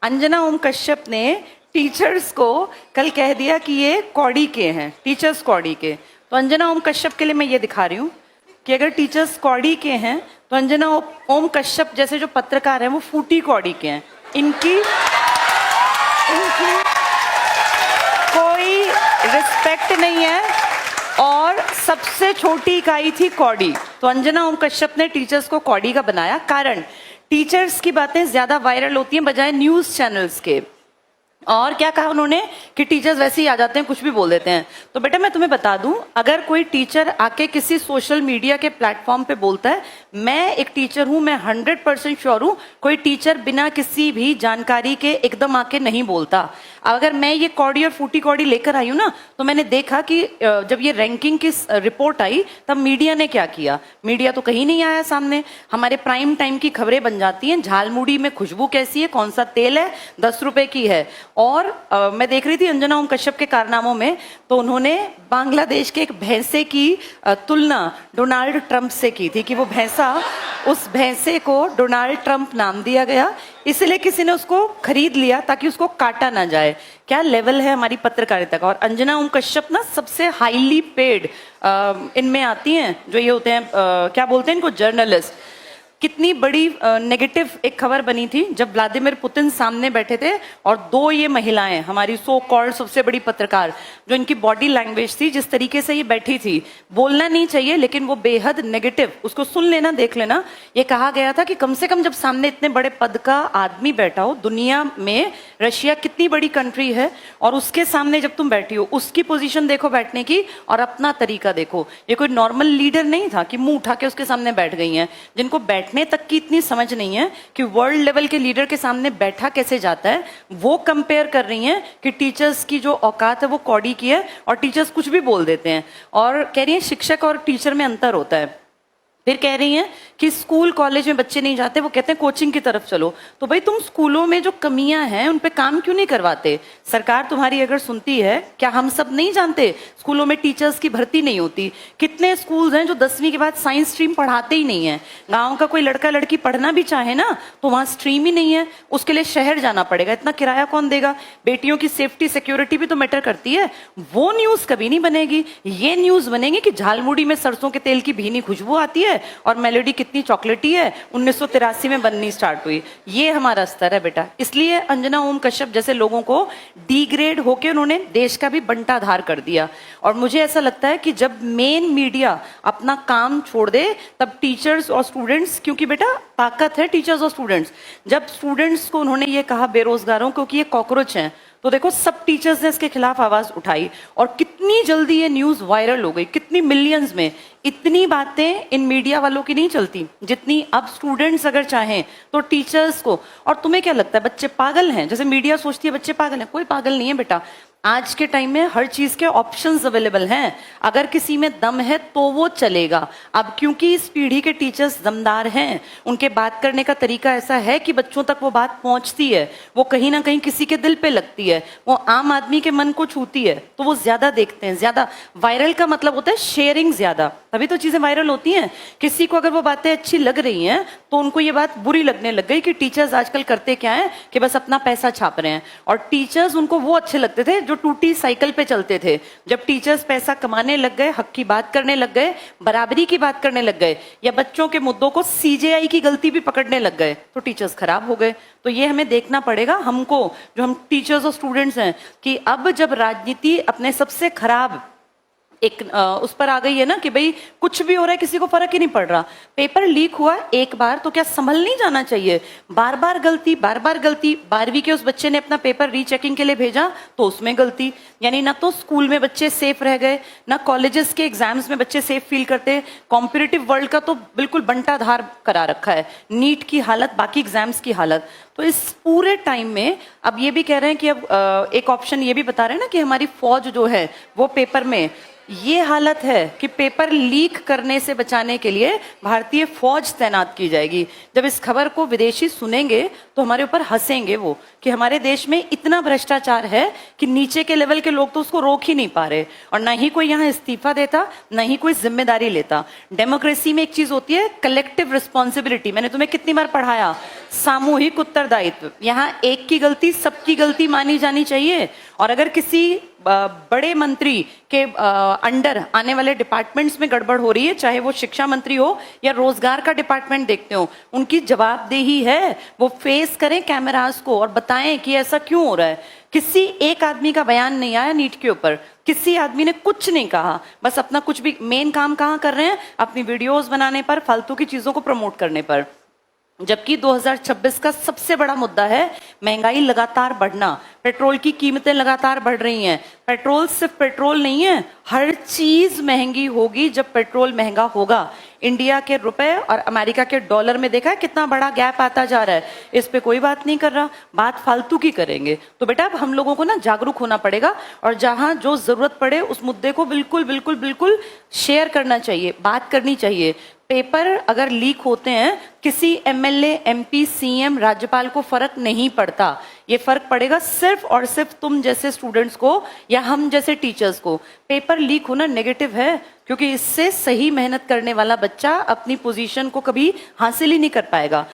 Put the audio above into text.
अंजना ओम कश्यप ने टीचर्स को कल कह दिया कि ये कौड़ी के हैं, टीचर्स कौड़ी के। तो अंजना ओम कश्यप के लिए मैं ये दिखा रही हूँ कि अगर टीचर्स कौड़ी के हैं तो अंजना ओम कश्यप जैसे जो पत्रकार हैं वो फूटी कौड़ी के हैं। इनकी कोई रिस्पेक्ट नहीं है और सबसे छोटी इकाई थी कौड़ी। तो अंजना ओम कश्यप ने टीचर्स को कौड़ी का बनाया। कारण टीचर्स की बातें ज्यादा वायरल होती हैं बजाय न्यूज चैनल्स के। और क्या कहा उन्होंने कि टीचर्स वैसे ही आ जाते हैं, कुछ भी बोल देते हैं। तो बेटा मैं तुम्हें बता दूं, अगर कोई टीचर आके किसी सोशल मीडिया के प्लेटफॉर्म पे बोलता है, मैं एक टीचर हूं, मैं 100% श्योर हूं कोई टीचर बिना किसी भी जानकारी के एकदम आके नहीं बोलता। अगर मैं ये कौड़ी और फूटी कौड़ी लेकर आई हूं ना, तो मैंने देखा कि जब ये रैंकिंग की रिपोर्ट आई तब मीडिया ने क्या किया। मीडिया तो कहीं नहीं आया सामने। हमारे प्राइम टाइम की खबरें बन जाती हैं, झालमुड़ी में खुशबू कैसी है, कौन सा तेल है, 10 रुपए की है। और मैं देख रही थी अंजना ओम कश्यप के कारनामों में, तो उन्होंने बांग्लादेश के एक भैंसे की तुलना डोनाल्ड ट्रंप से की थी कि वो भैंसा, उस भैंसे को डोनाल्ड ट्रंप नाम दिया गया, इसलिए किसी ने उसको खरीद लिया ताकि उसको काटा ना जाए। क्या लेवल है हमारी पत्रकारिता का। और अंजना ओम कश्यप ना सबसे हाईली पेड इनमें आती हैं, जो ये होते हैं क्या बोलते हैं इनको, जर्नलिस्ट। कितनी बड़ी नेगेटिव एक खबर बनी थी जब व्लादिमीर पुतिन सामने बैठे थे और दो ये महिलाएं, हमारी सो कॉल्ड सबसे बड़ी पत्रकार, जो इनकी बॉडी लैंग्वेज थी, जिस तरीके से ये बैठी थी, बोलना नहीं चाहिए लेकिन वो बेहद नेगेटिव, उसको सुन लेना, देख लेना। ये कहा गया था कि कम से कम जब सामने इतने बड़े पद का आदमी बैठा हो, दुनिया में रशिया कितनी बड़ी कंट्री है और उसके सामने जब तुम बैठी हो, उसकी पोजीशन देखो बैठने की और अपना तरीका देखो। ये कोई नॉर्मल लीडर नहीं था कि मुंह उठा के उसके सामने बैठ गई हैं, जिनको बैठने तक की इतनी समझ नहीं है कि वर्ल्ड लेवल के लीडर के सामने बैठा कैसे जाता है। वो कंपेयर कर रही हैं कि टीचर्स की जो औकात है वो कौड़ी की है और टीचर्स कुछ भी बोल देते हैं। और कह रही हैं शिक्षक और टीचर में अंतर होता है। फिर कह रही हैं कि स्कूल कॉलेज में बच्चे नहीं जाते, वो कहते हैं कोचिंग की तरफ चलो। तो भाई तुम स्कूलों में जो कमियां हैं उन पे काम क्यों नहीं करवाते। सरकार तुम्हारी अगर सुनती है, क्या हम सब नहीं जानते स्कूलों में टीचर्स की भर्ती नहीं होती। कितने स्कूल्स हैं जो 10वीं के बाद साइंस स्ट्रीम पढ़ाते ही नहीं है। गांव का कोई लड़का लड़की पढ़ना भी चाहे ना तो वहां स्ट्रीम ही नहीं है, उसके लिए शहर जाना पड़ेगा, इतना किराया कौन देगा। बेटियों की सेफ्टी सिक्योरिटी भी तो मैटर करती है। वो न्यूज कभी नहीं बनेगी। ये न्यूज बनेगी कि झालमुड़ी में सरसों के तेल की भीनी खुशबू आती है और मेलोडी कितनी चॉकलेटी है, 1983 में बननी स्टार्ट हुई। ये हमारा स्तर है बेटा। इसलिए अंजना ओम कश्यप जैसे लोगों को डिग्रेड होके उन्होंने देश का भी बंटाधार कर दिया। और मुझे ऐसा लगता है कि जब मेन मीडिया अपना काम छोड़ दे तब टीचर्स और स्टूडेंट्स, क्योंकि बेटा ताकत है टीचर्स और स्टूडेंट्स। जब स्टूडेंट्स को उन्होंने ये कहा बेरोजगारों को कि ये कॉकरोच हैं, तो देखो सब टीचर्स ने इसके खिलाफ आवाज उठाई और कितनी जल्दी ये न्यूज वायरल हो गई, कितनी मिलियंस में। इतनी बातें इन मीडिया वालों की नहीं चलती जितनी अब स्टूडेंट्स अगर चाहें तो टीचर्स को। और तुम्हें क्या लगता है बच्चे पागल हैं? जैसे मीडिया सोचती है बच्चे पागल हैं, कोई पागल नहीं है बेटा। आज के टाइम में हर चीज के ऑप्शंस अवेलेबल हैं। अगर किसी में दम है तो वो चलेगा। अब क्योंकि इस पीढ़ी के टीचर्स दमदार हैं, उनके बात करने का तरीका ऐसा है कि बच्चों तक वो बात पहुंचती है, वो कहीं ना कहीं किसी के दिल पे लगती है, वो आम आदमी के मन को छूती है, तो वो ज्यादा देखते हैं। ज्यादा वायरल का मतलब होता है शेयरिंग ज्यादा, तभी तो चीजें वायरल होती हैं। किसी को अगर वो बातें अच्छी लग रही हैं तो उनको ये बात बुरी लगने लग गई कि टीचर्स आजकल करते क्या है कि बस अपना पैसा छाप रहे हैं। और टीचर्स उनको वो अच्छे लगते थे जो टूटी साइकिल पे चलते थे। जब टीचर्स पैसा कमाने लग गए, हक की बात करने लग गए, बराबरी की बात करने लग गए, या बच्चों के मुद्दों को सीजेआई की गलती भी पकड़ने लग गए, तो टीचर्स खराब हो गए। तो ये हमें देखना पड़ेगा हमको, जो हम टीचर्स और स्टूडेंट्स हैं, कि अब जब राजनीति अपने सबसे खराब एक उस पर आ गई है ना कि भाई कुछ भी हो रहा है, किसी को फर्क ही नहीं पड़ रहा। पेपर लीक हुआ एक बार तो क्या संभल नहीं जाना चाहिए? बार बार गलती, बार बार गलती। 12वीं के उस बच्चे ने अपना पेपर रीचेकिंग के लिए भेजा तो उसमें गलती। यानी ना तो स्कूल में बच्चे सेफ रह गए, ना कॉलेजेस के एग्जाम्स में बच्चे सेफ फील करते। कॉम्पिटिटिव वर्ल्ड का तो बिल्कुल बंटाधार करा रखा है, नीट की हालत, बाकी एग्जाम्स की हालत। तो इस पूरे टाइम में अब ये भी कह रहे हैं कि अब एक ऑप्शन ये भी बता रहे हैं ना कि हमारी फौज जो है वो पेपर में ये हालत है कि पेपर लीक करने से बचाने के लिए भारतीय फौज तैनात की जाएगी। जब इस खबर को विदेशी सुनेंगे तो हमारे ऊपर हंसेंगे वो कि हमारे देश में इतना भ्रष्टाचार है कि नीचे के लेवल के लोग तो उसको रोक ही नहीं पा रहे, और ना ही कोई यहाँ इस्तीफा देता, ना ही कोई जिम्मेदारी लेता। डेमोक्रेसी में एक चीज होती है कलेक्टिव रिस्पॉन्सिबिलिटी। मैंने तुम्हें कितनी बार पढ़ाया, सामूहिक उत्तरदायित्व। यहाँ एक की गलती सबकी गलती मानी जानी चाहिए। और अगर किसी बड़े मंत्री के अंडर आने वाले डिपार्टमेंट्स में गड़बड़ हो रही है, चाहे वो शिक्षा मंत्री हो या रोजगार का डिपार्टमेंट देखते हो, उनकी जवाबदेही है वो फेस करें कैमरास को और बताएं कि ऐसा क्यों हो रहा है। किसी एक आदमी का बयान नहीं आया नीट के ऊपर, किसी आदमी ने कुछ नहीं कहा, बस अपना कुछ भी मेन काम कहाँ कर रहे हैं, अपनी वीडियोस बनाने पर, फालतू की चीजों को प्रमोट करने पर। जबकि 2026 का सबसे बड़ा मुद्दा है महंगाई लगातार बढ़ना। पेट्रोल की कीमतें लगातार बढ़ रही हैं। पेट्रोल सिर्फ पेट्रोल नहीं है, हर चीज महंगी होगी जब पेट्रोल महंगा होगा। इंडिया के रुपए और अमेरिका के डॉलर में देखा है कितना बड़ा गैप आता जा रहा है। इस पे कोई बात नहीं कर रहा, बात फालतू की करेंगे। तो बेटा अब हम लोगों को ना जागरूक होना पड़ेगा और जहां जो जरूरत पड़े उस मुद्दे को बिल्कुल बिल्कुल बिल्कुल शेयर करना चाहिए, बात करनी चाहिए। पेपर अगर लीक होते हैं, किसी एमएलए, एमपी, सीएम, राज्यपाल को फर्क नहीं पड़ता। ये फर्क पड़ेगा सिर्फ और सिर्फ तुम जैसे स्टूडेंट्स को या हम जैसे टीचर्स को। पेपर लीक होना नेगेटिव है, क्योंकि इससे सही मेहनत करने वाला बच्चा अपनी पोजीशन को कभी हासिल ही नहीं कर पाएगा।